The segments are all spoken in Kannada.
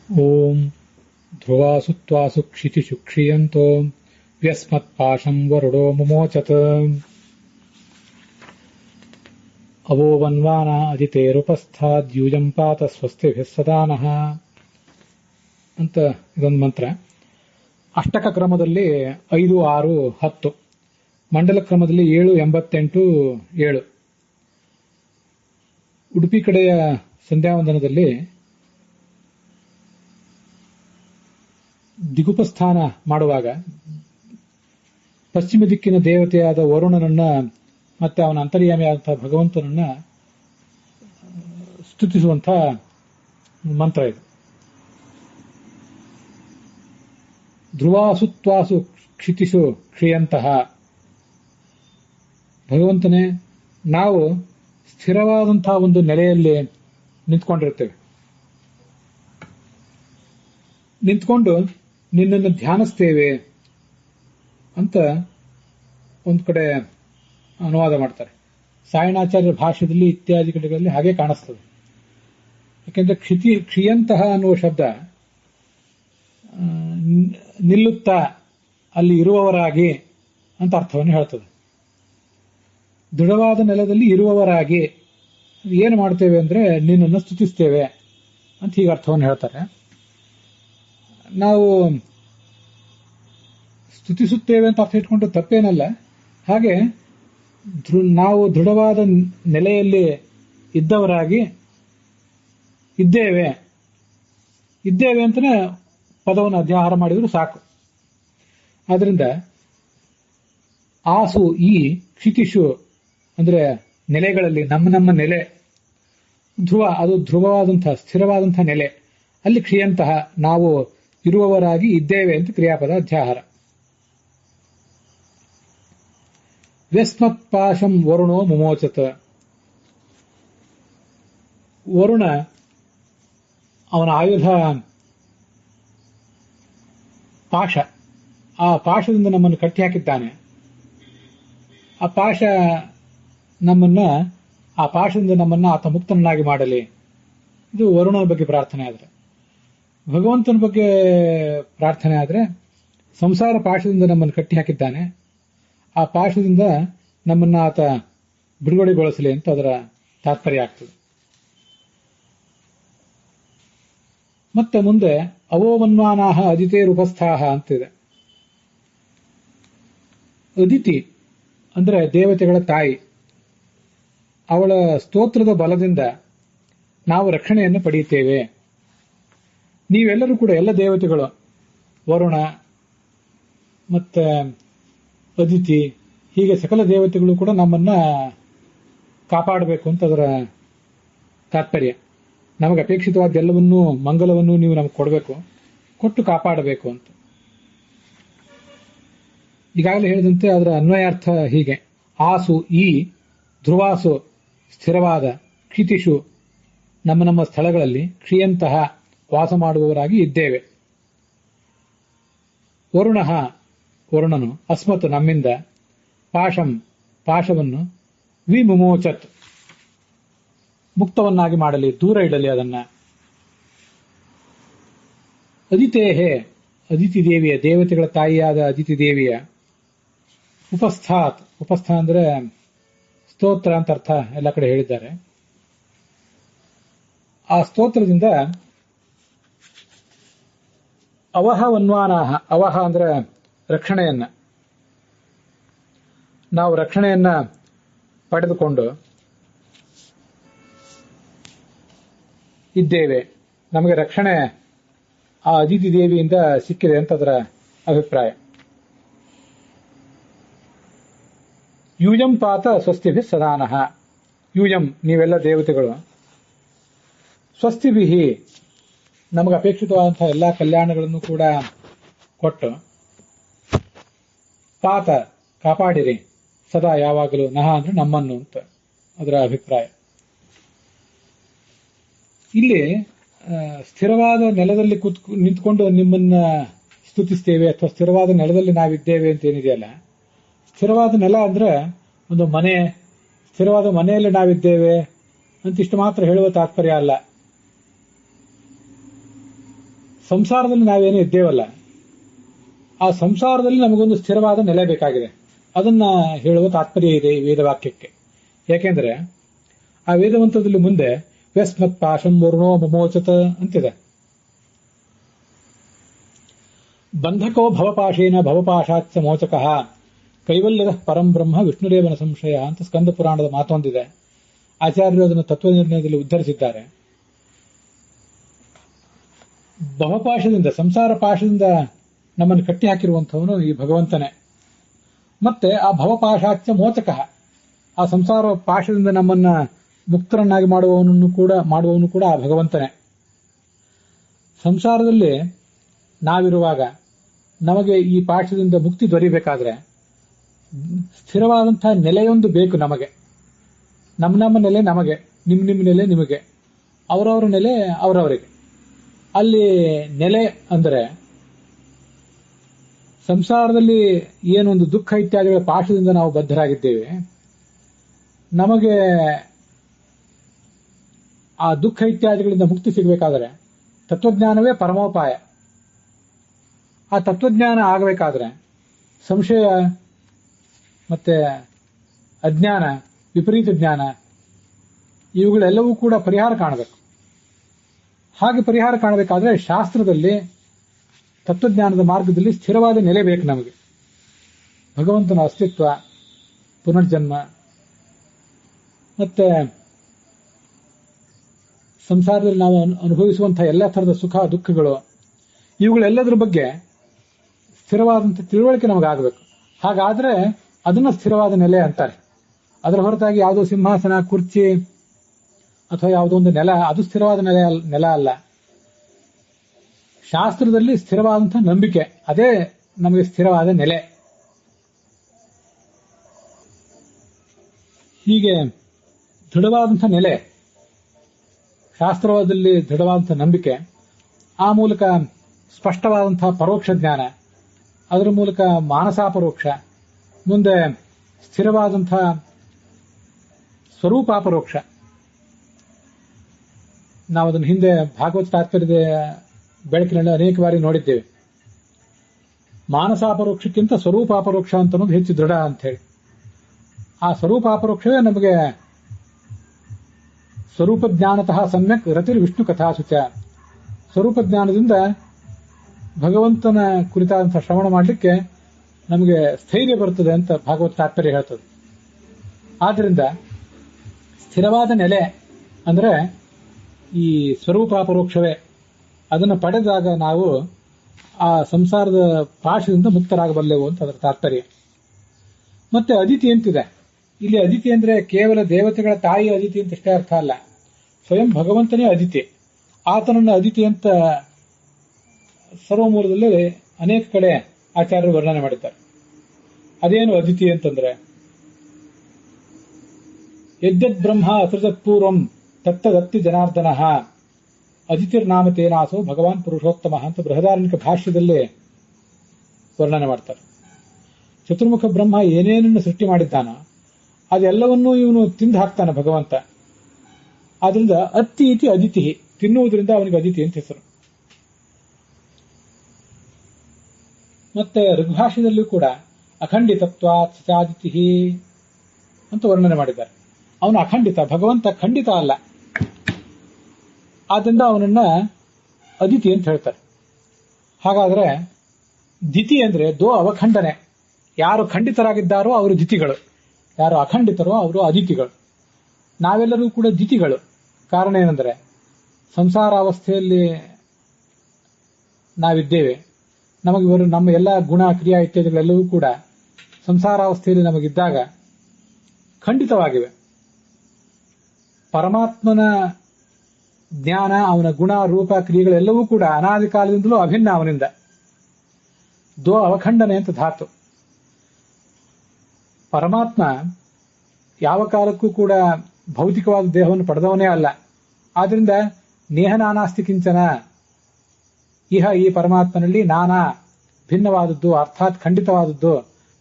ಓಂ ಧ್ರುವಾಸು ತ್ವಾಸು ಕ್ಷಿತಿಷು ಕ್ಷೀಯಂತೋ ವ್ಯಸ್ಮತ್ಪಾಶಂ ವರುಡೋ ಮುಮೋಚತ್ ಅವೋವನ್ವಾನ ಅದಿತೇರುಪಸ್ಥಾದ್ಯೂಜಂ ಪಾತ ಸ್ವಸ್ತಿಭಿಃ ಸದಾ ನಃ ಅಂತ ಇದೊಂದು ಮಂತ್ರ. ಅಷ್ಟಕ ಕ್ರಮದಲ್ಲಿ 5, 6, 10, ಮಂಡಲ ಕ್ರಮದಲ್ಲಿ 7, 88, 7. ಉಡುಪಿ ಕಡೆಯ ಸಂಧ್ಯಾವಂದನದಲ್ಲಿ ದಿಗುಪಸ್ಥಾನ ಮಾಡುವಾಗ ಪಶ್ಚಿಮ ದಿಕ್ಕಿನ ದೇವತೆಯಾದ ವರುಣನನ್ನ ಮತ್ತೆ ಅವನ ಅಂತರ್ಯಾಮಿಯಾದಂತಹ ಭಗವಂತನನ್ನ ಸ್ತುತಿಸುವಂತಹ ಮಂತ್ರ ಇದು. ಧ್ರುವಾಸು ತ್ವಾಸು ಕ್ಷಿತಿಷು ಕ್ಷೀಯಂತಹ, ಭಗವಂತನೇ, ನಾವು ಸ್ಥಿರವಾದಂತಹ ಒಂದು ನೆಲೆಯಲ್ಲಿ ನಿಂತ್ಕೊಂಡಿರ್ತೇವೆ. ನಿಂತ್ಕೊಂಡು ನಿನ್ನನ್ನು ಧ್ಯಾನಿಸ್ತೇವೆ ಅಂತ ಒಂದು ಕಡೆ ಅನುವಾದ ಮಾಡ್ತಾರೆ. ಸಾಯಣಾಚಾರ್ಯ ಭಾಷ್ಯದಲ್ಲಿ ಇತ್ಯಾದಿ ಕಡೆಗಳಲ್ಲಿ ಹಾಗೆ ಕಾಣಿಸ್ತದೆ. ಯಾಕೆಂದ್ರೆ ಕ್ಷಿಯಂತಹ ಅನ್ನುವ ಶಬ್ದ ನಿಲ್ಲುತ್ತಾ ಅಲ್ಲಿ ಇರುವವರಾಗಿ ಅಂತ ಅರ್ಥವನ್ನು ಹೇಳ್ತದೆ. ದೃಢವಾದ ನೆಲದಲ್ಲಿ ಇರುವವರಾಗಿ ಏನು ಮಾಡ್ತೇವೆ ಅಂದ್ರೆ ನಿನ್ನನ್ನು ಸ್ತುತಿಸ್ತೇವೆ ಅಂತ ಹೀಗೆ ಅರ್ಥವನ್ನು ಹೇಳ್ತಾರೆ. ನಾವು ಸ್ತುತಿಸುತ್ತೇವೆ ಅಂತ ಅರ್ಥ ಇಟ್ಕೊಂಡು ತಪ್ಪೇನಲ್ಲ. ಹಾಗೆ ನಾವು ದೃಢವಾದ ನೆಲೆಯಲ್ಲಿ ಇದ್ದವರಾಗಿ ಇದ್ದೇವೆ ಅಂತಲೇ ಪದವನ್ನು ಅಧ್ಯಾಹಾರ ಮಾಡಿದ್ರು ಸಾಕು. ಆದ್ರಿಂದ ಆಸು ಈ ಕ್ಷಿತಿಷು ಅಂದ್ರೆ ನೆಲೆಗಳಲ್ಲಿ ನಮ್ಮ ನೆಲೆ, ಧ್ರುವ ಅದು ಧ್ರುವವಾದಂತಹ ಸ್ಥಿರವಾದಂತಹ ನೆಲೆ, ಅಲ್ಲಿ ಕ್ಷಿಯಂತಹ ನಾವು ಇರುವವರಾಗಿ ಇದ್ದೇವೆ ಅಂತ ಕ್ರಿಯಾಪದ ಅಧ್ಯಾಹಾರ. ವ್ಯಸ್ಮತ್ಪಾಶಂ ವರುಣೋ ಮುಮೋಚತ, ವರುಣ ಅವನ ಆಯುಧ ಪಾಶ, ಆ ಪಾಶದಿಂದ ನಮ್ಮನ್ನು ಕಟ್ಟಿ ಹಾಕಿದ್ದಾನೆ. ಆ ಪಾಶದಿಂದ ನಮ್ಮನ್ನ ಆತ ಮುಕ್ತನನ್ನಾಗಿ ಮಾಡಲಿ. ಇದು ವರುಣನ ಬಗ್ಗೆ ಪ್ರಾರ್ಥನೆ ಆದ್ರೆ. ಭಗವಂತನ ಬಗ್ಗೆ ಪ್ರಾರ್ಥನೆ ಆದ್ರೆ ಸಂಸಾರ ಪಾಶದಿಂದ ನಮ್ಮನ್ನು ಕಟ್ಟಿ ಹಾಕಿದ್ದಾನೆ, ಆ ಪಾಶದಿಂದ ನಮ್ಮನ್ನ ಆತ ಬಿಡುಗಡೆಗೊಳಿಸಲಿ ಅಂತ ಅದರ ತಾತ್ಪರ್ಯ ಆಗ್ತದೆ. ಮತ್ತೆ ಮುಂದೆ ಅವೋವನ್ವಾನಾಹ ಅದಿತೇರುಪಸ್ಥಾಹ ಅಂತಿದೆ. ಅದಿತಿ ಅಂದ್ರೆ ದೇವತೆಗಳ ತಾಯಿ. ಅವಳ ಸ್ತೋತ್ರದ ಬಲದಿಂದ ನಾವು ರಕ್ಷಣೆಯನ್ನು ಪಡೆಯುತ್ತೇವೆ. ನೀವೆಲ್ಲರೂ ಕೂಡ, ಎಲ್ಲ ದೇವತೆಗಳು, ವರುಣ ಮತ್ತೆ ಅದಿತಿ, ಹೀಗೆ ಸಕಲ ದೇವತೆಗಳು ಕೂಡ ನಮ್ಮನ್ನ ಕಾಪಾಡಬೇಕು ಅಂತ ಅದರ ತಾತ್ಪರ್ಯ. ನಮಗೆ ಅಪೇಕ್ಷಿತವಾದ ಎಲ್ಲವನ್ನೂ, ಮಂಗಲವನ್ನು ನೀವು ನಮಗೆ ಕೊಡಬೇಕು, ಕೊಟ್ಟು ಕಾಪಾಡಬೇಕು ಅಂತ. ಈಗಾಗಲೇ ಹೇಳಿದಂತೆ ಅದರ ಅನ್ವಯಾರ್ಥ ಹೀಗೆ: ಆಸು ಈ, ಧ್ರುವಾಸು ಸ್ಥಿರವಾದ, ಕ್ಷಿತಿಷು ನಮ್ಮ ಸ್ಥಳಗಳಲ್ಲಿ, ಕ್ಷಿಯಂತಹ ವಾಸ ಮಾಡುವವರಾಗಿ ಇದ್ದೇವೆ. ವರುಣನು ಅಸ್ಮತ್ ನಮ್ಮಿಂದ, ಪಾಶವನ್ನು ವಿಮುಮೋಚತ್ ಮುಕ್ತವನ್ನಾಗಿ ಮಾಡಲಿ, ದೂರ ಇಡಲಿ ಅದನ್ನ. ಅದಿತೇಹೇ ಅದಿತಿ ದೇವಿಯ, ದೇವತೆಗಳ ತಾಯಿಯಾದ ಅದಿತಿ ದೇವಿಯ ಉಪಸ್ಥಾತ್ ಅಂದ್ರೆ ಸ್ತೋತ್ರ ಅಂತ ಅರ್ಥ ಎಲ್ಲ ಕಡೆ ಹೇಳಿದ್ದಾರೆ. ಆ ಸ್ತೋತ್ರದಿಂದ ಅವಹವನ್ವಾನಾಹ, ಅವಹ ಅಂದ್ರೆ ರಕ್ಷಣೆಯನ್ನ, ನಾವು ರಕ್ಷಣೆಯನ್ನ ಪಡೆದುಕೊಂಡು ಇದ್ದೇವೆ. ನಮಗೆ ರಕ್ಷಣೆ ಆ ಅದಿತಿ ದೇವಿಯಿಂದ ಸಿಕ್ಕಿದೆ ಅಂತ ಅದರ ಅಭಿಪ್ರಾಯ. ಯೂಯಂ ಪಾತ ಸ್ವಸ್ತಿಭಿಃ ಸದಾನಃ, ಯೂಯಂ ನೀವೆಲ್ಲ ದೇವತೆಗಳು, ಸ್ವಸ್ತಿಭಿಃ ನಮಗೆ ಅಪೇಕ್ಷಿತವಾದಂತಹ ಎಲ್ಲಾ ಕಲ್ಯಾಣಗಳನ್ನು ಕೂಡ ಕೊಟ್ಟು, ಪಾತ ಕಾಪಾಡಿರಿ, ಸದಾ ಯಾವಾಗಲೂ, ನಹ ಅಂದ್ರೆ ನಮ್ಮನ್ನು ಅಂತ ಅದರ ಅಭಿಪ್ರಾಯ. ಇಲ್ಲಿ ಸ್ಥಿರವಾದ ನೆಲದಲ್ಲಿ ನಿಂತ್ಕೊಂಡು ನಿಮ್ಮನ್ನ ಸ್ತುತಿಸ್ತೇವೆ ಅಥವಾ ಸ್ಥಿರವಾದ ನೆಲದಲ್ಲಿ ನಾವಿದ್ದೇವೆ ಅಂತ ಏನಿದೆಯಲ್ಲ, ಸ್ಥಿರವಾದ ನೆಲ ಅಂದ್ರೆ ಒಂದು ಮನೆ, ಸ್ಥಿರವಾದ ಮನೆಯಲ್ಲಿ ನಾವಿದ್ದೇವೆ ಅಂತಿಷ್ಟು ಮಾತ್ರ ಹೇಳುವ ತಾತ್ಪರ್ಯ ಅಲ್ಲ. ಸಂಸಾರದಲ್ಲಿ ನಾವೇನೇ ಇದ್ದೇವಲ್ಲ, ಆ ಸಂಸಾರದಲ್ಲಿ ನಮಗೊಂದು ಸ್ಥಿರವಾದ ನೆಲೆ ಬೇಕಾಗಿದೆ. ಅದನ್ನ ಹೇಳುವ ತಾತ್ಪರ್ಯ ಇದೆ ಈ ವೇದವಾಕ್ಯಕ್ಕೆ. ಯಾಕೆಂದ್ರೆ ಆ ವೇದವಂತದಲ್ಲಿ ಮುಂದೆ ವ್ಯಸ್ಮತ್ ಪಾಶಂ ವರುಣೋ ಮಮೋಚತ ಅಂತಿದೆ. ಬಂಧಕೋ ಭವಪಾಶೇನ ಭವಪಾಶಾಚ್ಚ ಮೋಚಕಃ ಕೈವಲ್ಯದ ಪರಂ ಬ್ರಹ್ಮ ವಿಷ್ಣುರೇವನ ಸಂಶಯ ಅಂತ ಸ್ಕಂದ ಪುರಾಣದ ಮಾತೊಂದಿದೆ. ಆಚಾರ್ಯರು ಅದನ್ನು ತತ್ವನಿರ್ಣಯದಲ್ಲಿ ಉದ್ಧರಿಸಿದ್ದಾರೆ. ಭವಪಾಶದಿಂದ, ಸಂಸಾರ ಪಾಶದಿಂದ ನಮ್ಮನ್ನು ಕಟ್ಟಿ ಹಾಕಿರುವಂಥವನು ಈ ಭಗವಂತನೇ. ಮತ್ತೆ ಆ ಭವಪಾಶಾಚ್ಚ ಮೋಚಕಃ, ಆ ಸಂಸಾರ ಪಾಶದಿಂದ ನಮ್ಮನ್ನ ಮುಕ್ತರನ್ನಾಗಿ ಮಾಡುವವನು ಕೂಡ ಆ ಭಗವಂತನೇ. ಸಂಸಾರದಲ್ಲಿ ನಾವಿರುವಾಗ ನಮಗೆ ಈ ಪಾಶದಿಂದ ಮುಕ್ತಿ ದೊರೆಯಬೇಕಾದ್ರೆ ಸ್ಥಿರವಾದಂತಹ ನೆಲೆಯೊಂದು ಬೇಕು ನಮಗೆ. ನಮ್ಮ ನೆಲೆ ನಮಗೆ, ನಿಮ್ಮ ನೆಲೆ ನಿಮಗೆ, ಅವರವರ ನೆಲೆ ಅವರವರಿಗೆ. ಅಲ್ಲಿ ನೆಲೆ ಅಂದರೆ ಸಂಸಾರದಲ್ಲಿ ಏನೊಂದು ದುಃಖ ಇತ್ಯಾದಿಗಳ ಪಾಶದಿಂದ ನಾವು ಬದ್ಧರಾಗಿದ್ದೇವೆ, ನಮಗೆ ಆ ದುಃಖ ಇತ್ಯಾದಿಗಳಿಂದ ಮುಕ್ತಿ ಸಿಗಬೇಕಾದರೆ ತತ್ವಜ್ಞಾನವೇ ಪರಮೋಪಾಯ. ಆ ತತ್ವಜ್ಞಾನ ಆಗಬೇಕಾದ್ರೆ ಸಂಶಯ ಮತ್ತೆ ಅಜ್ಞಾನ, ವಿಪರೀತ ಜ್ಞಾನ ಇವುಗಳೆಲ್ಲವೂ ಕೂಡ ಪರಿಹಾರ ಕಾಣಬೇಕು. ಹಾಗೆ ಪರಿಹಾರ ಕಾಣಬೇಕಾದ್ರೆ ಶಾಸ್ತ್ರದಲ್ಲಿ, ತತ್ವಜ್ಞಾನದ ಮಾರ್ಗದಲ್ಲಿ ಸ್ಥಿರವಾದ ನೆಲೆ ಬೇಕು ನಮಗೆ. ಭಗವಂತನ ಅಸ್ತಿತ್ವ, ಪುನರ್ಜನ್ಮ, ಮತ್ತೆ ಸಂಸಾರದಲ್ಲಿ ನಾವು ಅನುಭವಿಸುವಂತಹ ಎಲ್ಲ ಥರದ ಸುಖ ದುಃಖಗಳು, ಇವುಗಳೆಲ್ಲದರ ಬಗ್ಗೆ ಸ್ಥಿರವಾದಂತಹ ತಿಳುವಳಿಕೆ ನಮಗಾಗಬೇಕು. ಹಾಗಾದ್ರೆ ಅದನ್ನ ಸ್ಥಿರವಾದ ನೆಲೆ ಅಂತಾರೆ. ಅದರ ಹೊರತಾಗಿ ಯಾವುದೋ ಸಿಂಹಾಸನ, ಕುರ್ಚಿ ಅಥವಾ ಯಾವುದೋ ಒಂದು ನೆಲ, ಅದು ಸ್ಥಿರವಾದ ನೆಲ ಅಲ್ಲ. ಶಾಸ್ತ್ರದಲ್ಲಿ ಸ್ಥಿರವಾದಂತಹ ನಂಬಿಕೆ, ಅದೇ ನಮಗೆ ಸ್ಥಿರವಾದ ನೆಲೆ. ಹೀಗೆ ದೃಢವಾದಂತಹ ನೆಲೆ, ಶಾಸ್ತ್ರದಲ್ಲಿ ದೃಢವಾದಂತಹ ನಂಬಿಕೆ, ಆ ಮೂಲಕ ಸ್ಪಷ್ಟವಾದಂತಹ ಪರೋಕ್ಷ ಜ್ಞಾನ, ಅದರ ಮೂಲಕ ಮಾನಸಾಪರೋಕ್ಷ, ಮುಂದೆ ಸ್ಥಿರವಾದಂತಹ ಸ್ವರೂಪಾಪರೋಕ್ಷ. ನಾವು ಅದನ್ನು ಹಿಂದೆ ಭಾಗವತ ತಾತ್ಪರ್ಯದ ಬೆಳಕಿನಲ್ಲಿ ಅನೇಕ ಬಾರಿ ನೋಡಿದ್ದೇವೆ. ಮಾನಸಾಪರೋಕ್ಷಕ್ಕಿಂತ ಸ್ವರೂಪಾಪರೋಕ್ಷ ಅಂತ ಅನ್ನೋದು ಹೆಚ್ಚು ದೃಢ ಅಂತ ಹೇಳಿ. ಆ ಸ್ವರೂಪಾಪರೋಕ್ಷವೇ ನಮಗೆ ಸ್ವರೂಪ ಜ್ಞಾನತಃ ಸಮ್ಯಕ್ ರತಿರ್ ವಿಷ್ಣು ಕಥಾಸುಚ. ಸ್ವರೂಪ ಜ್ಞಾನದಿಂದ ಭಗವಂತನ ಕುರಿತಾದಂತಹ ಶ್ರವಣ ಮಾಡಲಿಕ್ಕೆ ನಮಗೆ ಸ್ಥೈರ್ಯ ಬರುತ್ತದೆ ಅಂತ ಭಾಗವತ ತಾತ್ಪರ್ಯ ಹೇಳ್ತದೆ. ಆದ್ರಿಂದ ಸ್ಥಿರವಾದ ನೆಲೆ ಅಂದ್ರೆ ಈ ಸ್ವರೂಪಾಪರೋಕ್ಷವೇ. ಅದನ್ನು ಪಡೆದಾಗ ನಾವು ಆ ಸಂಸಾರದ ಪಾಶದಿಂದ ಮುಕ್ತರಾಗಬಲ್ಲೆವು ಅಂತ ಅದರ ತಾತ್ಪರ್ಯ. ಮತ್ತೆ ಅದಿತಿ ಅಂತಿದೆ. ಇಲ್ಲಿ ಅದಿತಿ ಅಂದ್ರೆ ಕೇವಲ ದೇವತೆಗಳ ತಾಯಿ ಅದಿತಿ ಅಂತ ಇಷ್ಟೇ ಅರ್ಥ ಅಲ್ಲ, ಸ್ವಯಂ ಭಗವಂತನೇ ಅದಿತಿ. ಆತನನ್ನು ಅದಿತಿ ಅಂತ ಸರ್ವಮೂಲದಲ್ಲಿ ಅನೇಕ ಕಡೆ ಆಚಾರ್ಯರು ವರ್ಣನೆ ಮಾಡಿದ್ದಾರೆ. ಅದೇನು ಅದಿತಿ ಅಂತಂದ್ರೆ, ಯದ್ಯದ್ ಬ್ರಹ್ಮ ಅಸೃಜತ್ ಪೂರ್ವಂ ತತ್ತದತ್ತಿ ಜನಾರ್ದನ ಅದಿತಿರ್ನಾಮ ತೇನಾಸೋ ಭಗವಾನ್ ಪುರುಷೋತ್ತಮ ಅಂತ ಬೃಹದಾರಣ್ಯಕ ಭಾಷ್ಯದಲ್ಲಿ ವರ್ಣನೆ ಮಾಡ್ತಾರೆ. ಚತುರ್ಮುಖ ಬ್ರಹ್ಮ ಏನೇನನ್ನು ಸೃಷ್ಟಿ ಮಾಡಿದ್ದಾನ ಅದೆಲ್ಲವನ್ನೂ ಇವನು ತಿಂದು ಹಾಕ್ತಾನೆ ಭಗವಂತ. ಆದ್ರಿಂದ ಅತ್ತಿ ಇತಿ ಅದಿತಿ, ತಿನ್ನುವುದರಿಂದ ಅವನಿಗೆ ಅದಿತಿ ಅಂತ ಹೆಸರು. ಮತ್ತೆ ಋಗ್ಭಾಷ್ಯದಲ್ಲೂ ಕೂಡ ಅಖಂಡಿತತ್ವಾತ್ ಸಚಾದಿತಿ ಅಂತ ವರ್ಣನೆ ಮಾಡಿದ್ದಾರೆ. ಅವನು ಅಖಂಡಿತ, ಭಗವಂತ ಖಂಡಿತ ಅಲ್ಲ. ಆದ್ರಿಂದ ಅವನನ್ನ ಅದಿತಿ ಅಂತ ಹೇಳ್ತಾರೆ. ಹಾಗಾದ್ರೆ ದಿತಿ ಅಂದ್ರೆ ದೋ ಅವಖಂಡನೆ. ಯಾರು ಖಂಡಿತರಾಗಿದ್ದಾರೋ ಅವರು ದಿತಿಗಳು, ಯಾರು ಅಖಂಡಿತರೋ ಅವರು ಅದಿತಿಗಳು. ನಾವೆಲ್ಲರೂ ಕೂಡ ದಿತಿಗಳು. ಕಾರಣ ಏನಂದ್ರೆ ಸಂಸಾರಾವಸ್ಥೆಯಲ್ಲಿ ನಾವಿದ್ದೇವೆ. ನಮಗೆ ನಮ್ಮ ಎಲ್ಲ ಗುಣ ಕ್ರಿಯಾ ಇತ್ಯಾದಿಗಳೆಲ್ಲವೂ ಕೂಡ ಸಂಸಾರಾವಸ್ಥೆಯಲ್ಲಿ ನಮಗಿದ್ದಾಗ ಖಂಡಿತವಾಗಿವೆ. ಪರಮಾತ್ಮನ ಜ್ಞಾನ, ಅವನ ಗುಣ ರೂಪ ಕ್ರಿಯೆಗಳೆಲ್ಲವೂ ಕೂಡ ಅನಾದಿ ಕಾಲದಿಂದಲೂ ಅಭಿನ್ನ ಅವನಿಂದ. ದೋ ಅವಖಂಡನೆ ಅಂತ ಧಾತು. ಪರಮಾತ್ಮ ಯಾವ ಕಾಲಕ್ಕೂ ಕೂಡ ಭೌತಿಕವಾದ ದೇಹವನ್ನು ಪಡೆದವನೇ ಅಲ್ಲ. ಆದ್ರಿಂದ ನೇಹ ನಾನಾಸ್ತಿ ಕಿಂಚನ, ಇಹ ಈ ಪರಮಾತ್ಮನಲ್ಲಿ ನಾನಾ ಭಿನ್ನವಾದದ್ದು ಅರ್ಥಾತ್ ಖಂಡಿತವಾದದ್ದು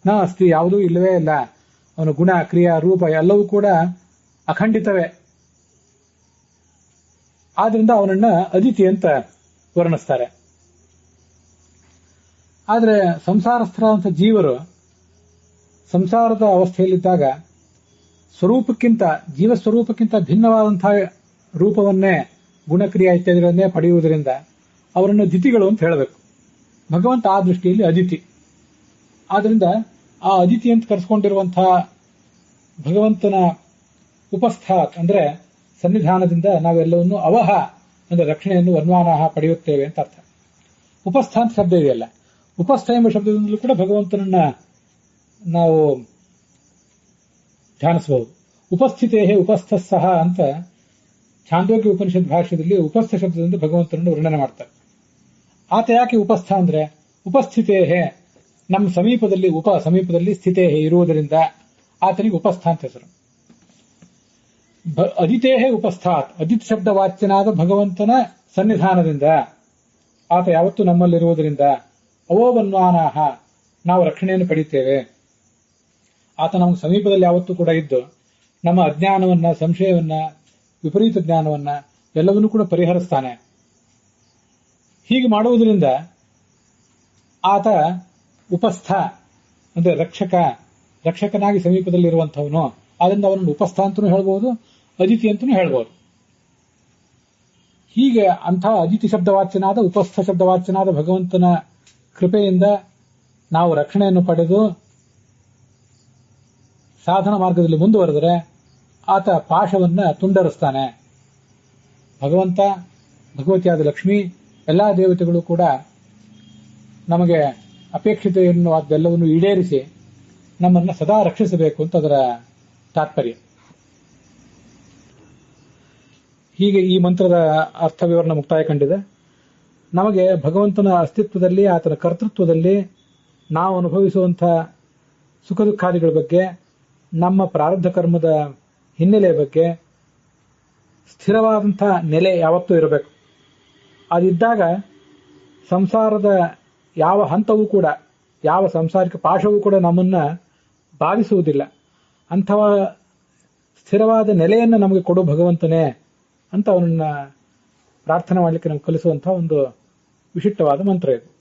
ನ ಅಸ್ತಿ, ಯಾವುದೂ ಇಲ್ಲವೇ ಇಲ್ಲ. ಅವನ ಗುಣ ಕ್ರಿಯಾ ರೂಪ ಎಲ್ಲವೂ ಕೂಡ ಅಖಂಡಿತವೇ. ಆದ್ರಿಂದ ಅವನನ್ನ ಅದಿತಿ ಅಂತ ವರ್ಣಿಸ್ತಾರೆ. ಆದರೆ ಸಂಸಾರಸ್ಥರಾದಂಥ ಜೀವರು ಸಂಸಾರದ ಅವಸ್ಥೆಯಲ್ಲಿದ್ದಾಗ ಸ್ವರೂಪಕ್ಕಿಂತ ಜೀವಸ್ವರೂಪಕ್ಕಿಂತ ಭಿನ್ನವಾದಂತಹ ರೂಪವನ್ನೇ ಗುಣಕ್ರಿಯಾ ಇತ್ಯಾದಿಗಳನ್ನೇ ಪಡೆಯುವುದರಿಂದ ಅವರನ್ನು ದಿತಿಗಳು ಅಂತ ಹೇಳಬೇಕು. ಭಗವಂತ ಆ ದೃಷ್ಟಿಯಲ್ಲಿ ಅದಿತಿ. ಆದ್ರಿಂದ ಆ ಅದಿತಿ ಅಂತ ಕರೆಸ್ಕೊಂಡಿರುವಂತಹ ಭಗವಂತನ ಉಪಸ್ಥಾತ್ ಅಂದ್ರೆ ಸನ್ನಿಧಾನದಿಂದ ನಾವೆಲ್ಲವನ್ನು ಅವಹ ಅಂದ್ರೆ ರಕ್ಷಣೆಯನ್ನು ವರ್ಮಾನಾಹ ಪಡೆಯುತ್ತೇವೆ ಅಂತ ಅರ್ಥ. ಉಪಸ್ಥ ಅಂತ ಶಬ್ದ ಇದೆಯಲ್ಲ, ಉಪಸ್ಥ ಎಂಬ ಶಬ್ದದಿಂದಲೂ ಕೂಡ ಭಗವಂತನನ್ನ ನಾವು ಧ್ಯಾನಿಸಬಹುದು. ಉಪಸ್ಥಿತೇ ಉಪಸ್ಥ ಸಹ ಅಂತ ಛಾಂದೋಗ್ಯ ಉಪನಿಷತ್ ಭಾಷ್ಯದಲ್ಲಿ ಉಪಸ್ಥ ಶಬ್ದದಿಂದ ಭಗವಂತನನ್ನು ವರ್ಣನೆ ಮಾಡ್ತಾರೆ. ಆತ ಯಾಕೆ ಉಪಸ್ಥ ಅಂದ್ರೆ ಉಪಸ್ಥಿತೇ ನಮ್ಮ ಸಮೀಪದಲ್ಲಿ ಸಮೀಪದಲ್ಲಿ ಸ್ಥಿತೇ ಇರುವುದರಿಂದ ಆತನಿಗೆ ಉಪಸ್ಥ ಅಂತ ಹೆಸರು. ಅದಿತೇ ಉಪಸ್ಥಾತ್ ಅದಿತ್ ಶಬ್ದ ವಾಚ್ಯನಾದ ಭಗವಂತನ ಸನ್ನಿಧಾನದಿಂದ ಆತ ಯಾವತ್ತೂ ನಮ್ಮಲ್ಲಿರುವುದರಿಂದ ಅವೋಬನ್ವಾನಾಹ ನಾವು ರಕ್ಷಣೆಯನ್ನು ಪಡೆಯುತ್ತೇವೆ. ಆತ ನಮ್ಮ ಸಮೀಪದಲ್ಲಿ ಯಾವತ್ತೂ ಕೂಡ ಇದ್ದು ನಮ್ಮ ಅಜ್ಞಾನವನ್ನ, ಸಂಶಯವನ್ನ, ವಿಪರೀತ ಜ್ಞಾನವನ್ನ ಎಲ್ಲವನ್ನೂ ಕೂಡ ಪರಿಹರಿಸ್ತಾನೆ. ಹೀಗೆ ಮಾಡುವುದರಿಂದ ಆತ ಉಪಸ್ಥ ಅಂದ್ರೆ ರಕ್ಷಕನಾಗಿ ಸಮೀಪದಲ್ಲಿರುವಂಥವನು. ಆದ್ರಿಂದ ಅವನನ್ನು ಉಪಸ್ಥ ಅಂತಲೂ ಹೇಳ್ಬೋದು, ಅದಿತಿ ಅಂತಲೂ ಹೇಳ್ಬೋದು. ಹೀಗೆ ಅಂಥ ಅದಿತಿ ಶಬ್ದವಾಚ್ಯನಾದ ಉಪಸ್ಥ ಶಬ್ದವಾಚ್ಯನಾದ ಭಗವಂತನ ಕೃಪೆಯಿಂದ ನಾವು ರಕ್ಷಣೆಯನ್ನು ಪಡೆದು ಸಾಧನ ಮಾರ್ಗದಲ್ಲಿ ಮುಂದುವರೆದರೆ ಆತ ಪಾಶವನ್ನ ತುಂಡರಿಸ್ತಾನೆ. ಭಗವಂತ, ಭಗವತಿಯಾದ ಲಕ್ಷ್ಮಿ, ಎಲ್ಲಾ ದೇವತೆಗಳು ಕೂಡ ನಮಗೆ ಅಪೇಕ್ಷಿತ ಎನ್ನುವುದೆಲ್ಲವನ್ನು ಈಡೇರಿಸಿ ನಮ್ಮನ್ನು ಸದಾ ರಕ್ಷಿಸಬೇಕು ಅಂತ ಅದರ ತಾತ್ಪರ್ಯ. ಹೀಗೆ ಈ ಮಂತ್ರದ ಅರ್ಥ ವಿವರಣೆ ಮುಕ್ತಾಯ ಕಂಡಿದೆ. ನಮಗೆ ಭಗವಂತನ ಅಸ್ತಿತ್ವದಲ್ಲಿ, ಆತನ ಕರ್ತೃತ್ವದಲ್ಲಿ, ನಾವು ಅನುಭವಿಸುವಂತಹ ಸುಖ ದುಃಖಾದಿಗಳ ಬಗ್ಗೆ, ನಮ್ಮ ಪ್ರಾರಬ್ಧ ಕರ್ಮದ ಹಿನ್ನೆಲೆಯ ಬಗ್ಗೆ ಸ್ಥಿರವಾದಂತಹ ನೆಲೆ ಯಾವತ್ತೂ ಇರಬೇಕು. ಅದಿದ್ದಾಗ ಸಂಸಾರದ ಯಾವ ಹಂತವೂ ಕೂಡ, ಯಾವ ಸಂಸಾರಿಕ ಪಾಶವೂ ಕೂಡ ನಮ್ಮನ್ನ ಬಾಧಿಸುವುದಿಲ್ಲ. ಅಂಥವ ಸ್ಥಿರವಾದ ನೆಲೆಯನ್ನು ನಮಗೆ ಕೊಡು ಭಗವಂತನೇ ಅಂತ ಅವನನ್ನ ಪ್ರಾರ್ಥನೆ ಮಾಡಲಿಕ್ಕೆ ನಮ್ಗೆ ಕಲಿಸುವಂತಹ ಒಂದು ವಿಶಿಷ್ಟವಾದ ಮಂತ್ರ ಇದು.